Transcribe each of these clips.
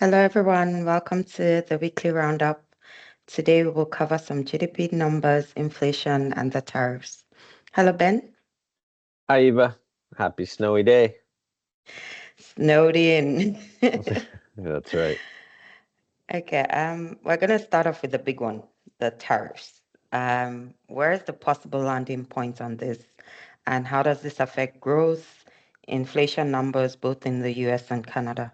Hello, everyone. Welcome to the weekly roundup. Today, we will cover some GDP numbers, inflation, and the tariffs. Hello, Ben. Hi, Eva. Happy snowy day. Snowed in. That's right. Okay, we're gonna start off with the big one, the tariffs. Where is the possible landing point on this, and how does this affect growth, inflation numbers, both in the US and Canada?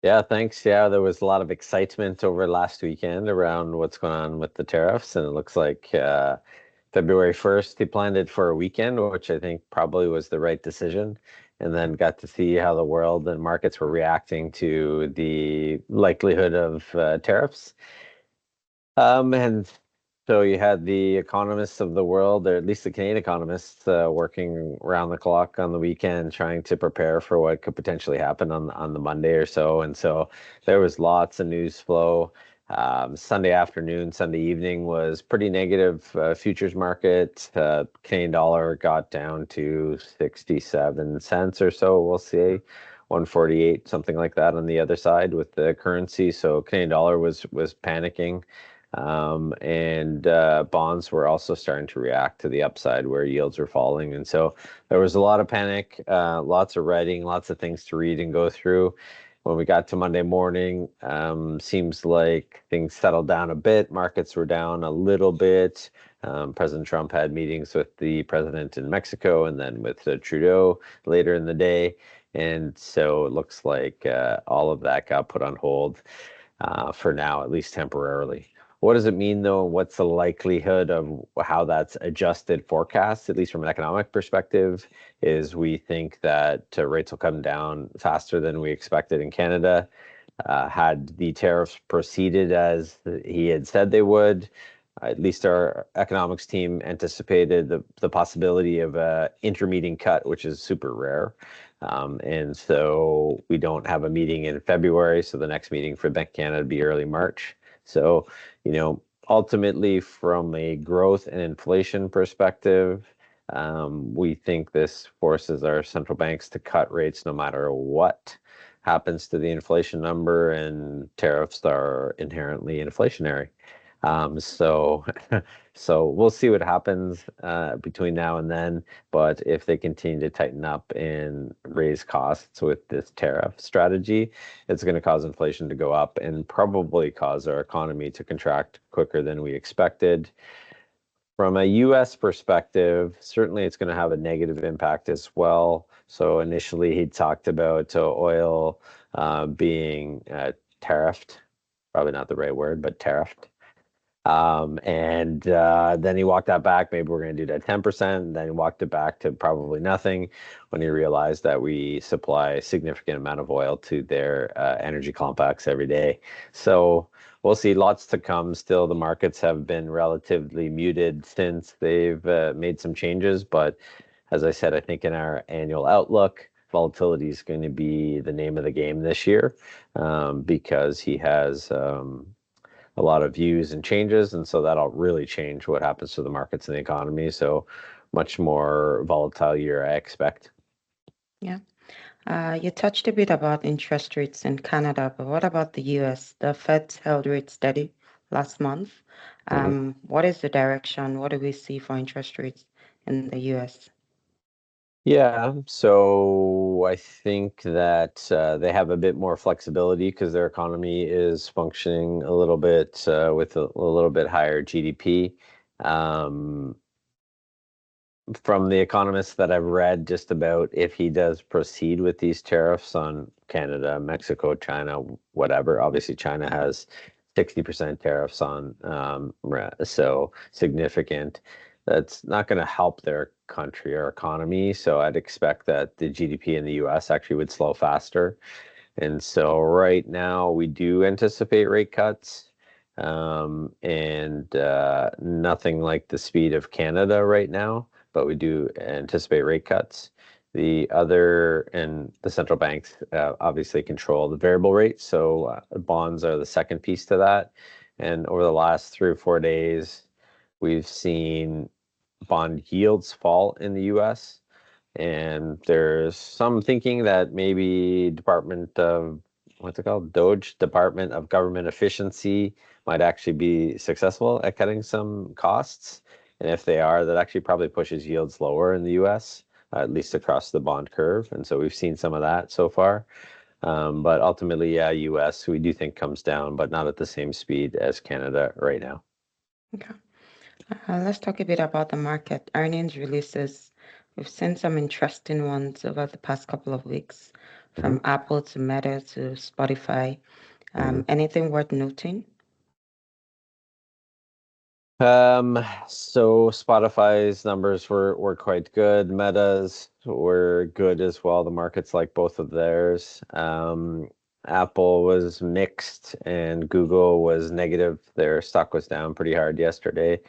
Yeah, thanks. Yeah, there was a lot of excitement over last weekend around what's going on with the tariffs, and it looks like February 1st, he planned it for a weekend, which I think probably was the right decision, and then got to see how the world and markets were reacting to the likelihood of tariffs. And so you had the economists of the world, or at least the Canadian economists, working around the clock on the weekend, trying to prepare for what could potentially happen on the Monday or so. And so there was lots of news flow. Sunday afternoon, Sunday evening was pretty negative. Futures market, Canadian dollar got down to 67 cents or so. We'll see. 148, something like that on the other side with the currency. So Canadian dollar was panicking. And bonds were also starting to react to the upside where yields were falling. And so there was a lot of panic, lots of writing, lots of things to read and go through. When we got to Monday morning, seems like things settled down a bit. Markets were down a little bit. President Trump had meetings with the president in Mexico and then with Trudeau later in the day. And so it looks like all of that got put on hold for now, at least temporarily. What does it mean, though? What's the likelihood of how that's adjusted forecast, at least from an economic perspective, is we think that rates will come down faster than we expected in Canada. Had the tariffs proceeded as he had said they would, at least our economics team anticipated the possibility of a intermeeting cut, which is super rare. And so we don't have a meeting in February, so the next meeting for Bank of Canada would be early March. So, ultimately, from a growth and inflation perspective, we think this forces our central banks to cut rates no matter what happens to the inflation number, and tariffs are inherently inflationary. So, so we'll see what happens between now and then. But if they continue to tighten up and raise costs with this tariff strategy, it's going to cause inflation to go up and probably cause our economy to contract quicker than we expected. From a US perspective, certainly it's going to have a negative impact as well. So initially, he talked about oil being tariffed, probably not the right word, but tariffed. And then he walked that back. Maybe we're going to do that 10%. And then he walked it back to probably nothing when he realized that we supply a significant amount of oil to their energy complex every day. So we'll see lots to come. Still, the markets have been relatively muted since they've made some changes. But as I said, I think in our annual outlook, volatility is going to be the name of the game this year because he has a lot of views and changes, and so that'll really change what happens to the markets and the economy. So much more volatile year, I expect. Yeah. You touched a bit about interest rates in Canada, but what about the US? The Fed held rates steady last month. Mhm. What is the direction? What do we see for interest rates in the US? Yeah, so I think that they have a bit more flexibility because their economy is functioning a little bit with a little bit higher GDP. Um, from the economists that I've read, just about if he does proceed with these tariffs on Canada, Mexico, China, whatever. Obviously, China has 60% tariffs on, so significant. That's not going to help their country or economy. So I'd expect that the GDP in the US actually would slow faster. And so right now we do anticipate rate cuts, and nothing like the speed of Canada right now, but we do anticipate rate cuts. The other and the central banks obviously control the variable rate, so bonds are the second piece to that. And over the last 3 or 4 days, we've seen bond yields fall in the US. And there's some thinking that maybe Department of what's it called? Doge, Department of Government Efficiency, might actually be successful at cutting some costs. And if they are, that actually probably pushes yields lower in the US, at least across the bond curve. And so we've seen some of that so far. But ultimately, yeah, US, we do think comes down, but not at the same speed as Canada right now. Okay. Let's talk a bit about the market. Earnings releases. We've seen some interesting ones over the past couple of weeks, Mhm, from Apple to Meta to Spotify. mhm. Anything worth noting? So Spotify's numbers were quite good. Meta's were good as well. The markets like both of theirs. Apple was mixed and Google was negative. Their stock was down pretty hard yesterday.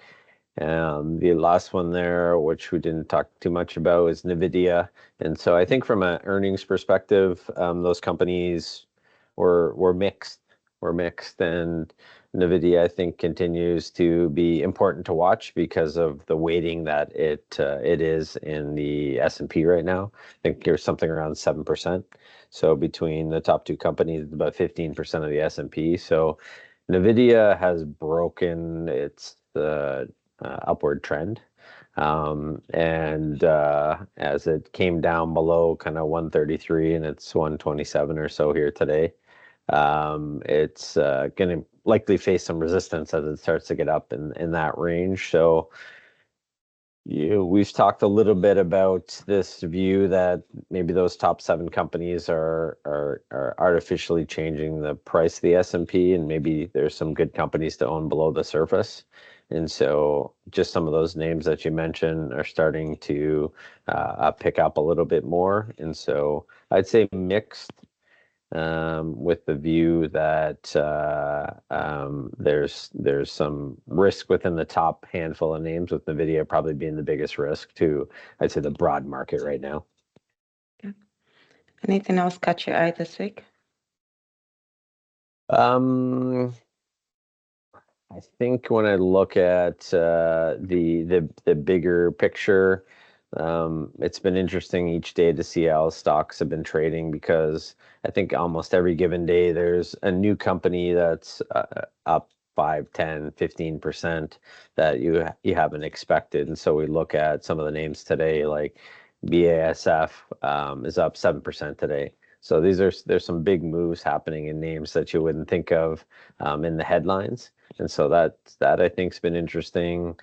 The last one there, which we didn't talk too much about, is NVIDIA. And so I think from an earnings perspective, those companies were mixed. Were mixed, and NVIDIA I think continues to be important to watch because of the weighting that it is in the S&P right now. I think there's something around 7%. So between the top two companies, about 15% of the S&P. So NVIDIA has broken its upward trend. And as it came down below kind of 133 and it's 127 or so here today, it's going to likely face some resistance as it starts to get up in that range. So we've talked a little bit about this view that maybe those top seven companies are artificially changing the price of the S&P, and maybe there's some good companies to own below the surface. And so just some of those names that you mentioned are starting to pick up a little bit more. And so I'd say mixed, with the view that there's some risk within the top handful of names, with NVIDIA probably being the biggest risk to, I'd say, the broad market right now. Yeah. Anything else catch your eye this week? Um, I think when I look at the bigger picture, it's been interesting each day to see how stocks have been trading, because I think almost every given day there's a new company that's up 5, 10, 15% that you haven't expected. And so we look at some of the names today, like BASF is up 7% today. So there's some big moves happening in names that you wouldn't think of in the headlines. And so that I think's been interesting.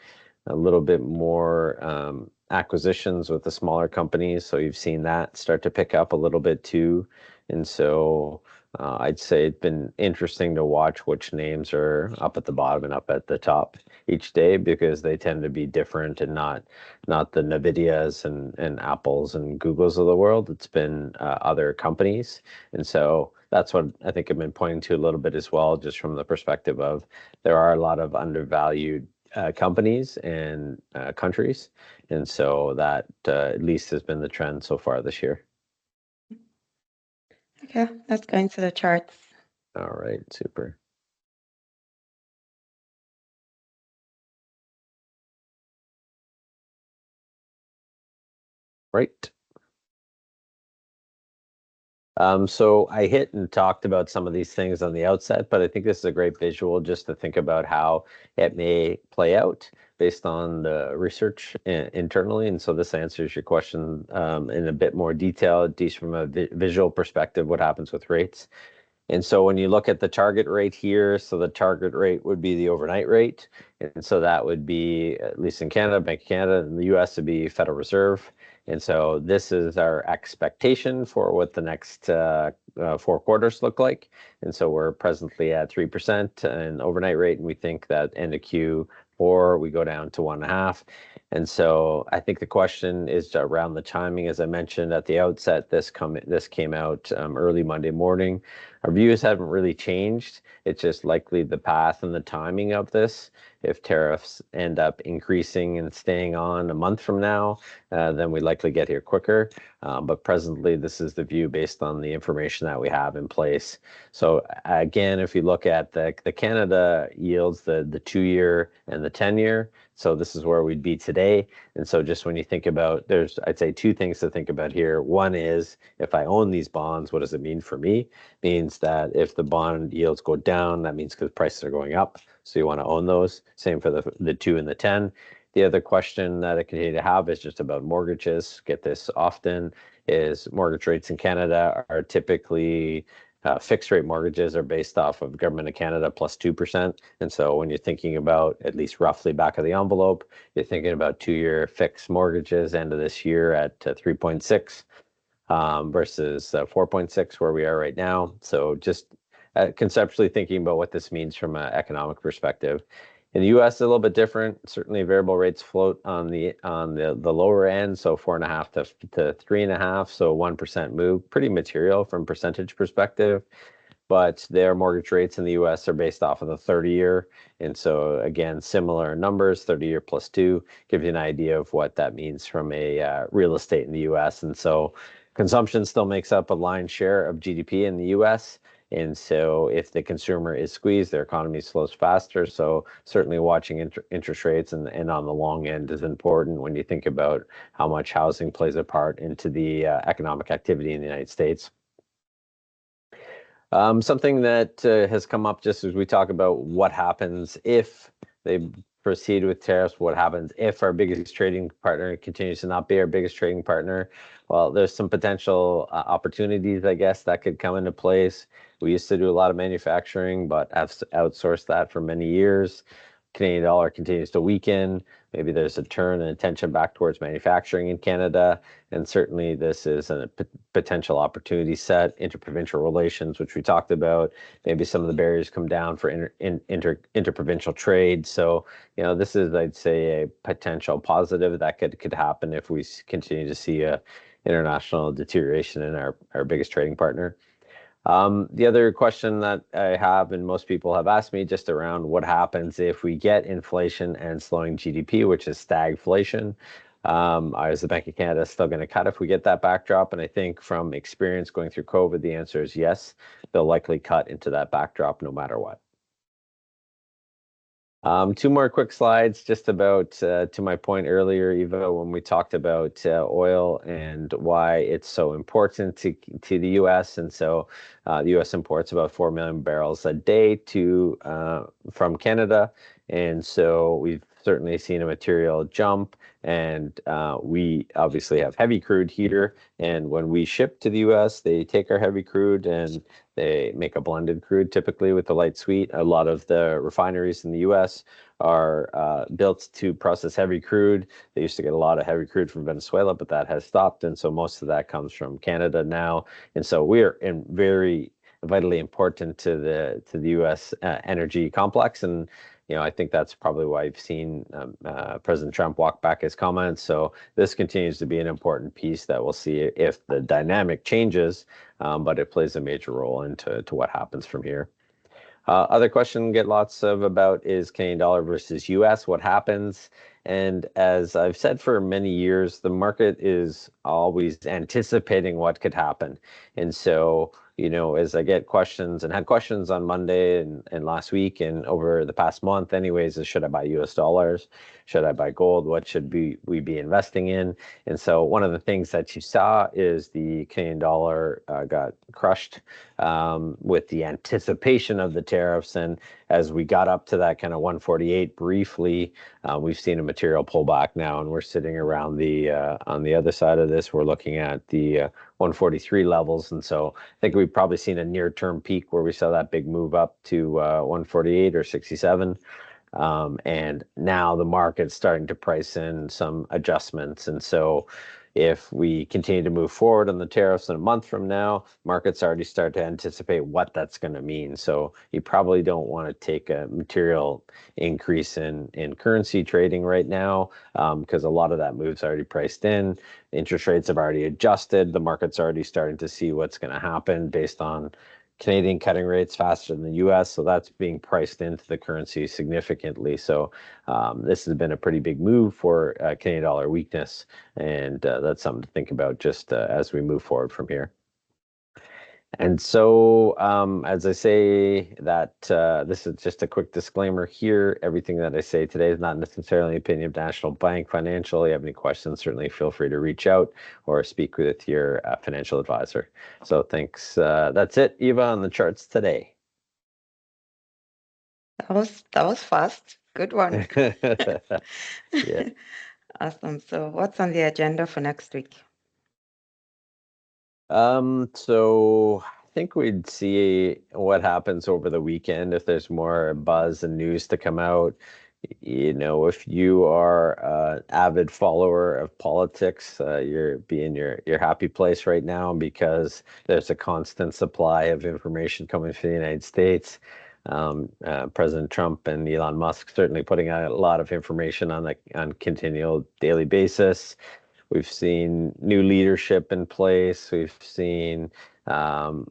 A little bit more acquisitions with the smaller companies, so you've seen that start to pick up a little bit too. And so I'd say it's been interesting to watch which names are up at the bottom and up at the top each day, because they tend to be different and not the Nvidias and Apples and Googles of the world. It's been other companies. And so that's what I think I've been pointing to a little bit as well, just from the perspective of there are a lot of undervalued companies and countries. And so that at least has been the trend so far this year. Okay, let's go into the charts. All right, super. Right. So I hit and talked about some of these things on the outset, but I think this is a great visual just to think about how it may play out based on the research internally. And so this answers your question in a bit more detail, at least from a visual perspective, what happens with rates. And so when you look at the target rate here, so the target rate would be the overnight rate. And so that would be, at least in Canada, Bank of Canada, in the US would be Federal Reserve. And so this is our expectation for what the next 4 quarters look like. And so we're presently at 3% in overnight rate, and we think that end of Q4 we go down to 1.5. And so I think the question is around the timing. As I mentioned at the outset, this came out early Monday morning. Our views haven't really changed. It's just likely the path and the timing of this. If tariffs end up increasing and staying on a month from now, then we likely get here quicker. But presently, this is the view based on the information that we have in place. So again, if you look at the Canada yields, the 2-year and the 10-year, so this is where we'd be today. And so just when you think about, there's, I'd say, two things to think about here. One is, if I own these bonds, what does it mean for me? Means means that if the bond yields go down, that means because prices are going up. So you want to own those. Same for the 2 and the 10. The other question that I continue to have is just about mortgages. Get this often is mortgage rates in Canada are typically fixed rate mortgages are based off of Government of Canada plus 2%. And so when you're thinking about at least roughly back of the envelope, you're thinking about 2-year fixed mortgages end of this year at 3.6 versus 4.6 where we are right now. So just conceptually thinking about what this means from an economic perspective. In the U.S., a little bit different. Certainly, variable rates float on the lower end, so 4.5 to 3.5, so 1% move, pretty material from percentage perspective. But their mortgage rates in the U.S. are based off of the 30-year, and so again, similar numbers, 30-year plus 2, gives you an idea of what that means from a real estate in the U.S. And so consumption still makes up a lion's share of GDP in the U.S. And so if the consumer is squeezed, their economy slows faster. So certainly watching interest rates and on the long end is important when you think about how much housing plays a part into the economic activity in the United States. Something that has come up just as we talk about what happens if they proceed with tariffs, what happens if our biggest trading partner continues to not be our biggest trading partner. Well, there's some potential opportunities, I guess, that could come into place. We used to do a lot of manufacturing, but have outsourced that for many years. Canadian dollar continues to weaken. Maybe there's a turn and attention back towards manufacturing in Canada. And certainly this is a potential opportunity set, interprovincial relations, which we talked about. Maybe some of the barriers come down for interprovincial trade. So, this is, I'd say, a potential positive that could happen if we continue to see a international deterioration in our biggest trading partner. The other question that I have, and most people have asked me, just around what happens if we get inflation and slowing GDP, which is stagflation. Is the Bank of Canada still going to cut if we get that backdrop? And I think from experience going through COVID, the answer is yes. They'll likely cut into that backdrop no matter what. 2 more quick slides just about to my point earlier, Eva, when we talked about oil and why it's so important to the U.S. And so the U.S. imports about 4 million barrels a day from Canada. And so we've certainly seen a material jump. And we obviously have heavy crude here. And when we ship to the U.S., they take our heavy crude and they make a blended crude, typically with the light sweet. A lot of the refineries in the U.S. are built to process heavy crude. They used to get a lot of heavy crude from Venezuela, but that has stopped. And so most of that comes from Canada now. And so we're very vitally important to the U.S. Energy complex. And I think that's probably why you've seen President Trump walk back his comments. So this continues to be an important piece that we'll see if the dynamic changes, but it plays a major role into what happens from here. Other question get lots of about is Canadian dollar versus US, what happens? And as I've said for many years, the market is always anticipating what could happen. And so, as I get questions and had questions on Monday and last week and over the past month anyways, is should I buy US dollars? Should I buy gold? What should we be investing in? And so one of the things that you saw is the Canadian dollar got crushed with the anticipation of the tariffs. And as we got up to that kind of 148 briefly, we've seen a material pullback now, and we're sitting around on the other side of this. We're looking at the 143 levels, and so I think we've probably seen a near-term peak where we saw that big move up to 148 or 67. And now the market's starting to price in some adjustments. And so if we continue to move forward on the tariffs in a month from now, markets already start to anticipate what that's going to mean. So you probably don't want to take a material increase in currency trading right now because a lot of that move's already priced in. Interest rates have already adjusted. The market's already starting to see what's going to happen based on Canadian cutting rates faster than the US, so that's being priced into the currency significantly. So this has been a pretty big move for Canadian dollar weakness, and that's something to think about just as we move forward from here. And so, as I say, that this is just a quick disclaimer here. Everything that I say today is not necessarily an opinion of National Bank Financial. If you have any questions, certainly feel free to reach out or speak with your financial advisor. So, thanks. That's it, Eva, on the charts today. That was fast. Good one. Yeah. Awesome. So what's on the agenda for next week? So I think we'd see what happens over the weekend if there's more buzz and news to come out. If you are an avid follower of politics, you're being your happy place right now because there's a constant supply of information coming from the United States. President Trump and Elon Musk certainly putting out a lot of information on continual daily basis. We've seen new leadership in place. We've seen something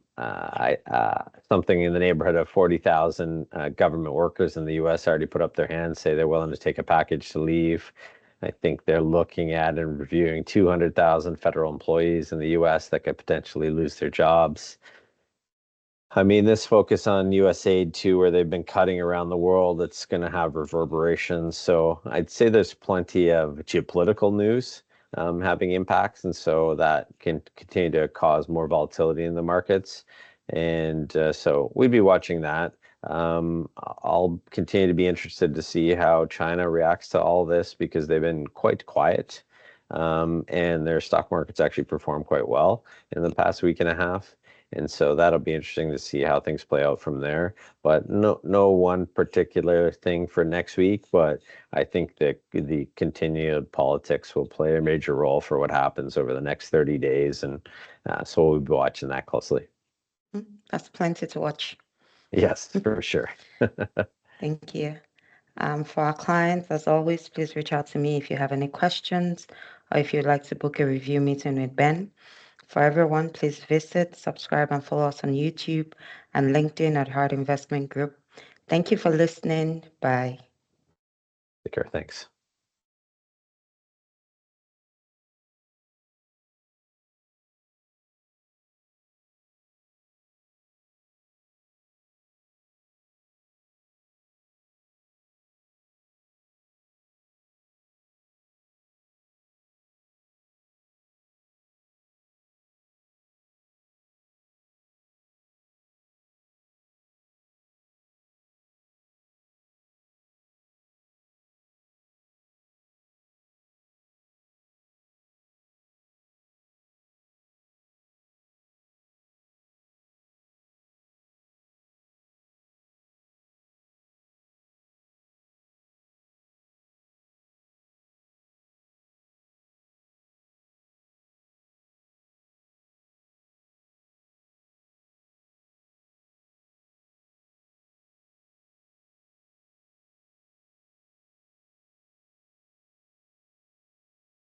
in the neighborhood of 40,000 government workers in the U.S. already put up their hands, say they're willing to take a package to leave. I think they're looking at and reviewing 200,000 federal employees in the U.S. that could potentially lose their jobs. I mean, this focus on US aid too, where they've been cutting around the world, it's going to have reverberations. So I'd say there's plenty of geopolitical news having impacts, and so that can continue to cause more volatility in the markets. And so we'd be watching that. I'll continue to be interested to see how China reacts to all this because they've been quite quiet, and their stock markets actually performed quite well in the past week and a half. And so that'll be interesting to see how things play out from there. But no one particular thing for next week. But I think that the continued politics will play a major role for what happens over the next 30 days. And so we'll be watching that closely. That's plenty to watch. Yes, for sure. Thank you. For our clients, as always, please reach out to me if you have any questions or if you'd like to book a review meeting with Ben. For everyone, please visit, subscribe, and follow us on YouTube and LinkedIn at Hart Investment Group. Thank you for listening. Bye. Take care. Thanks.